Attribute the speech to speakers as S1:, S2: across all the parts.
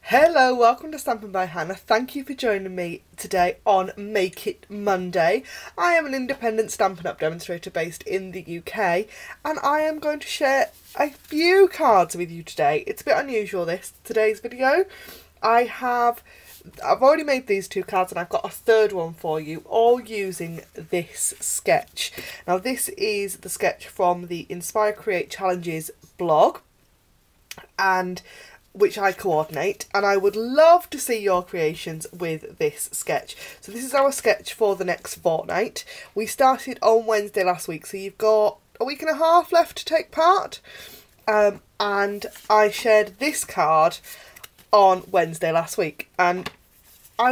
S1: Hello, welcome to Stampin' by Hannah. Thank you for joining me today on Make It Monday. I am an independent Stampin' Up! Demonstrator based in the UK, and I am going to share a few cards with you today. It's a bit unusual, today's video. I've already made these two cards and I've got a third one for you, all using this sketch. Now this is the sketch from the Inspire.create Challenges blog, and which I coordinate, and I would love to see your creations with this sketch. So this is our sketch for the next fortnight. We started on Wednesday last week, so you've got a week and a half left to take part. And I shared this card on Wednesday last week, and I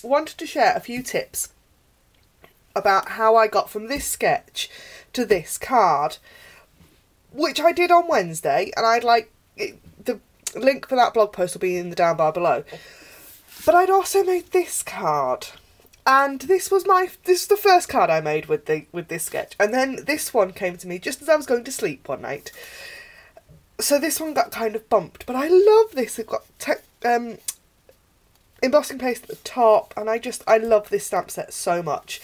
S1: wanted to share a few tips about how I got from this sketch to this card, which I did on Wednesday, and I'd like the link for that blog post will be in the down bar below. But I'd also made this card, and this is the first card I made with this sketch, and then this one came to me just as I was going to sleep one night. So this one got kind of bumped, but I love this. It's got embossing paste at the top, and I love this stamp set so much.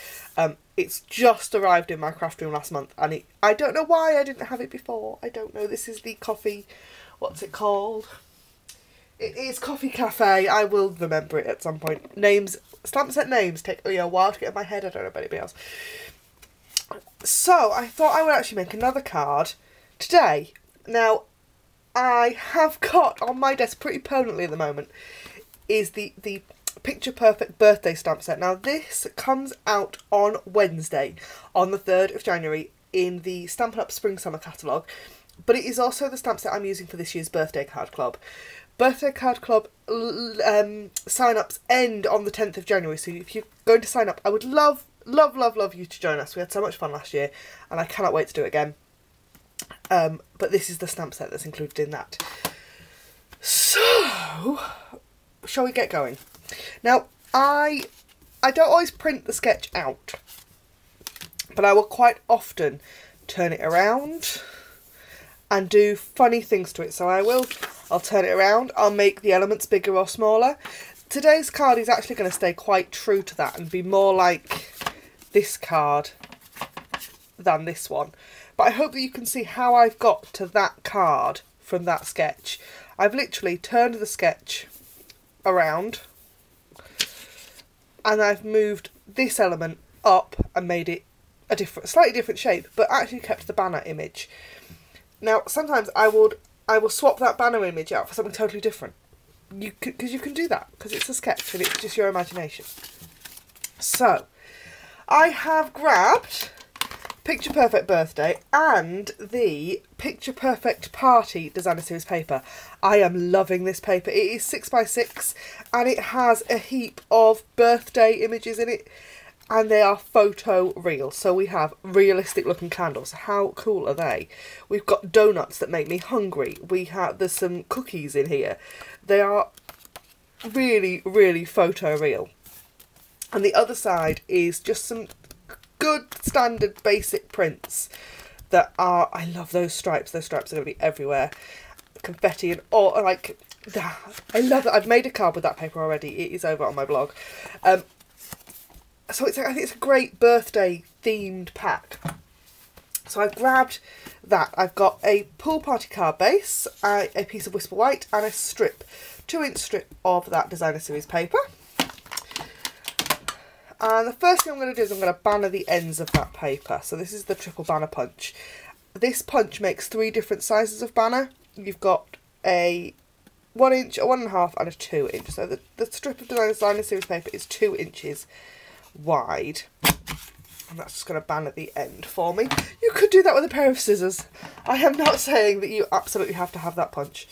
S1: It's just arrived in my craft room last month, and I don't know why I didn't have it before. I don't know. This is the coffee, what's it called? It is Coffee Cafe. I will remember it at some point. Names, stamp set names take a while to get in my head. I don't know about anybody else. So I thought I would actually make another card today. Now, I have got on my desk pretty permanently at the moment is the Picture Perfect birthday stamp set. Now this comes out on Wednesday, on the 3rd of January, in the Stampin' Up! Spring Summer catalogue, but it is also the stamp set I'm using for this year's Birthday Card Club. Birthday Card Club sign-ups end on the 10th of January, so if you're going to sign up, I would love you to join us. We had so much fun last year, and I cannot wait to do it again. But this is the stamp set that's included in that. So, shall we get going? Now, I don't always print the sketch out, but I will quite often turn it around and do funny things to it. So I'll turn it around, I'll make the elements bigger or smaller. Today's card is actually going to stay quite true to that and be more like this card than this one. But I hope that you can see how I've got to that card from that sketch. I've literally turned the sketch around, and I've moved this element up and made it a slightly different shape, but actually kept the banner image. Now, sometimes I will swap that banner image out for something totally different. Because you can do that, because it's a sketch and it's just your imagination. So, I have grabbed Picture Perfect Birthday and the Picture Perfect Party Designer Series paper. I am loving this paper. It is 6x6 and it has a heap of birthday images in it, and they are photo real. So we have realistic looking candles. How cool are they? We've got donuts that make me hungry. There's some cookies in here. They are really photo real. And the other side is just some good standard basic prints that are, I love those stripes. Those stripes are going to be everywhere. Confetti and all, like, I love that. I've made a card with that paper already. It is over on my blog. So I think it's a great birthday themed pack. So I've grabbed that. I've got a pool party card base, a piece of Whisper White, and a 2-inch strip of that designer series paper. And the first thing I'm going to do is I'm going to banner the ends of that paper. So this is the triple banner punch. This punch makes 3 different sizes of banner. You've got a 1 inch, a 1.5 and a 2 inch. So the strip of designer series paper is 2 inches wide. And that's just going to banner the end for me. You could do that with a pair of scissors. I am not saying that you absolutely have to have that punch.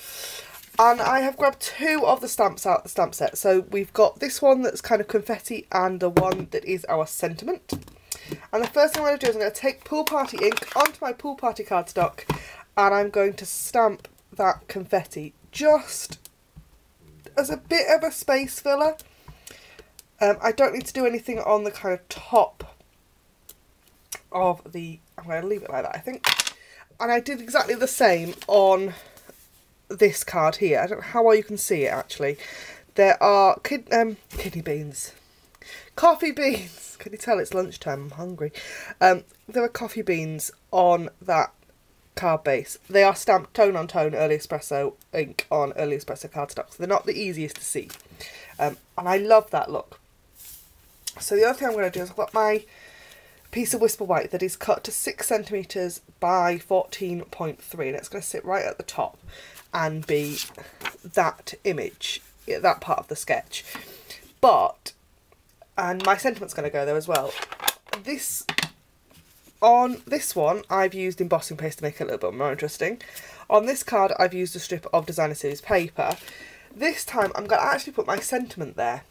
S1: And I have grabbed 2 of the stamps out of the stamp set. So we've got this one that's kind of confetti and the one that is our sentiment. And the first thing I'm going to do is I'm going to take Pool Party ink onto my Pool Party cardstock, and I'm going to stamp that confetti just as a bit of a space filler. I don't need to do anything on the kind of top of the, I'm going to leave it like that, I think. And I did exactly the same on this card here. I don't know how well you can see it actually. There are kidney beans. Coffee beans. Can you tell it's lunchtime? I'm hungry. There are coffee beans on that card base. They are stamped tone on tone early espresso ink on early espresso cardstock. So they're not the easiest to see. And I love that look. So the other thing I'm going to do is I've got my piece of Whisper White that is cut to 6 centimetres by 14.3, and it's going to sit right at the top and be that image, that part of the sketch. And my sentiment's going to go there as well. On this one, I've used embossing paste to make it a little bit more interesting. On this card, I've used a strip of Designer Series paper. This time, I'm going to actually put my sentiment there.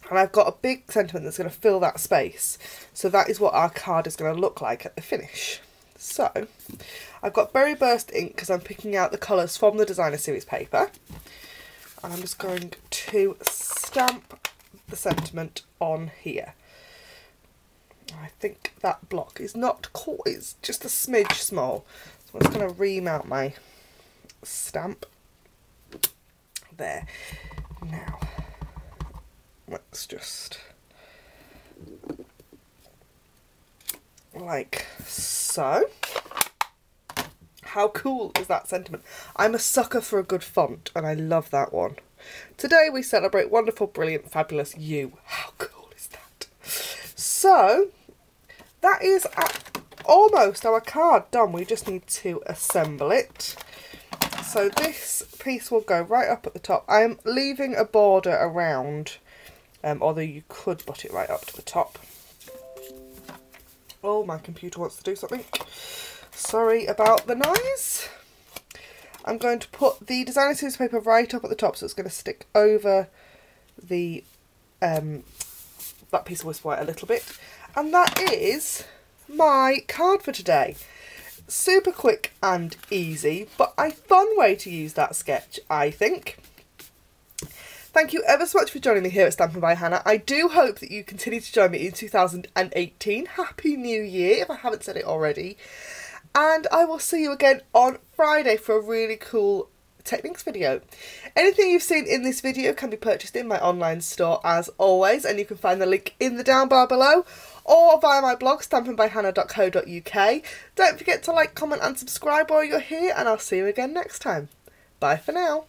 S1: And I've got a big sentiment that's going to fill that space. So that is what our card is going to look like at the finish. So, I've got Berry Burst ink because I'm picking out the colours from the Designer Series paper. And I'm just going to stamp the sentiment on here. I think that block is not cool, it's just a smidge small. So I'm just going to remount my stamp. There. Now, let's just, like so. How cool is that sentiment? I'm a sucker for a good font, and I love that one. Today we celebrate wonderful, brilliant, fabulous you. How cool is that? So, that is almost our card done. We just need to assemble it. So this piece will go right up at the top. I am leaving a border around, although you could butt it right up to the top. Oh, my computer wants to do something. Sorry about the noise. I'm going to put the Designer Series paper right up at the top, so it's going to stick over the that piece of Whisper White a little bit. And that is my card for today. Super quick and easy, but a fun way to use that sketch, I think. Thank you ever so much for joining me here at Stampin' by Hannah. I do hope that you continue to join me in 2018. Happy New Year, if I haven't said it already. And I will see you again on Friday for a really cool techniques video. Anything you've seen in this video can be purchased in my online store as always, and you can find the link in the down bar below or via my blog stampinbyhannah.co.uk. Don't forget to like, comment and subscribe while you're here, and I'll see you again next time. Bye for now.